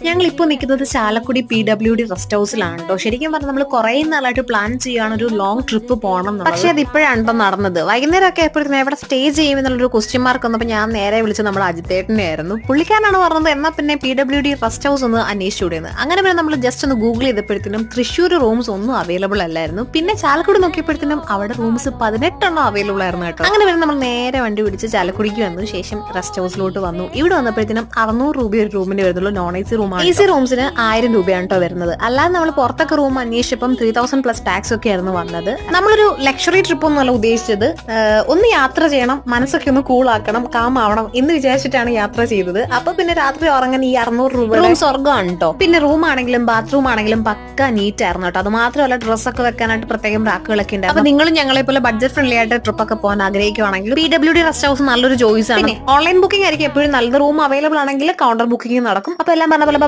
ഞങ്ങൾ ഇപ്പോൾ നിൽക്കുന്നത് ചാലക്കുടി PWD റെസ്റ്റ് ഹൗസിലാണ് കേട്ടോ. ശരിക്കും പറഞ്ഞാൽ നമ്മൾ കുറെ നാളായിട്ട് പ്ലാൻ ചെയ്യാണ് ഒരു ലോങ് ട്രിപ്പ് പോകണം, പക്ഷെ അത് ഇപ്പോഴാണ് കേട്ടോ നടന്നത്. വൈകുന്നേരമൊക്കെ എപ്പോഴും എവിടെ സ്റ്റേ ചെയ്യുമെന്നുള്ളൊരു ക്വസ്റ്റ്യൻ മാർക്ക് വന്നപ്പോൾ ഞാൻ നേരെ വിളിച്ച് നമ്മുടെ അജിത്തേട്ടനെ ആയിരുന്നു. പുള്ളിക്കാരനാണ് പറഞ്ഞത് എന്നാൽ പിന്നെ PWD റെസ്റ്റ് ഹൗസ് ഒന്ന് അന്വേഷിച്ചുകൂടെയെന്ന്. അങ്ങനെ പിന്നെ നമ്മൾ ജസ്റ്റ് ഒന്ന് ഗൂഗിൾ ചെയ്തപ്പോഴത്തേനും തൃശ്ശൂർ റൂംസ് ഒന്നും അവൈലബിൾ അല്ലായിരുന്നു. പിന്നെ ചാലക്കുടി നോക്കിയപ്പോഴത്തേനും അവിടെ റൂംസ് 18 അവൈലബിൾ ആയിരുന്നു കേട്ടോ. അങ്ങനെ പിന്നെ നമ്മൾ നേരെ വണ്ടി പിടിച്ച് ചാലക്കുടിക്ക് വന്നു. ശേഷം റെസ്റ്റ് ഹൗസിലോട്ട് വന്നു. ഇവിടെ വന്നപ്പോഴത്തേനും 600 രൂപ ഒരു റൂമിന് വരുന്നുള്ളൂ. നോൺ AC റൂമാണ്. AC റൂംസിന് 1000 രൂപയാണ് കേട്ടോ വരുന്നത്. അല്ലാതെ നമ്മൾ പുറത്തൊക്കെ റൂം അന്വേഷിച്ചപ്പം 3000 പ്ലസ് ടാക്സ് ഒക്കെ ആയിരുന്നു വന്നത്. നമ്മളൊരു ലക്ഷറി ട്രിപ്പ് ഒന്നുമല്ല ഉദ്ദേശിച്ചത്. ഒന്ന് യാത്ര ചെയ്യണം, മനസ്സൊക്കെ ഒന്ന് കൂളാക്കണം, കാമാവണം എന്ന് വിചാരിച്ചിട്ടാണ് യാത്ര ചെയ്തത്. അപ്പൊ പിന്നെ രാത്രി ഉറങ്ങാൻ ഈ 600 രൂപ റൂം സ്വർഗ്ഗമാണ് കേട്ടോ. പിന്നെ റൂം ആണെങ്കിലും ബാത്റൂം ആണെങ്കിലും പക്ക നീറ്റ് ആയിരുന്നു കേട്ടോ. അത് മാത്രമല്ല ഡ്രസ്സൊക്കെ വെക്കാനായിട്ട് പ്രത്യേകം റാക്കുകളൊക്കെ ഉണ്ട്. അപ്പൊ നിങ്ങളും ഞങ്ങളെ പോലെ ബഡ്ജറ്റ് ഫ്രണ്ട്ലി ആയിട്ട് ട്രിപ്പ് ഒക്കെ പോകാൻ ആഗ്രഹിക്കുവാണെങ്കിൽ PWD റെസ്റ്റ് ഹൗസ് നല്ലൊരു ചോയ്സ് ആണ്. ഓൺലൈൻ ബുക്കിംഗ് ആയിരിക്കും എപ്പോഴും നല്ലത്. റൂം അവൈലബിൾ ആണെങ്കിൽ കൗണ്ടർ ബുക്കിംഗ് നടക്കും. അപ്പൊ എല്ലാം പറഞ്ഞ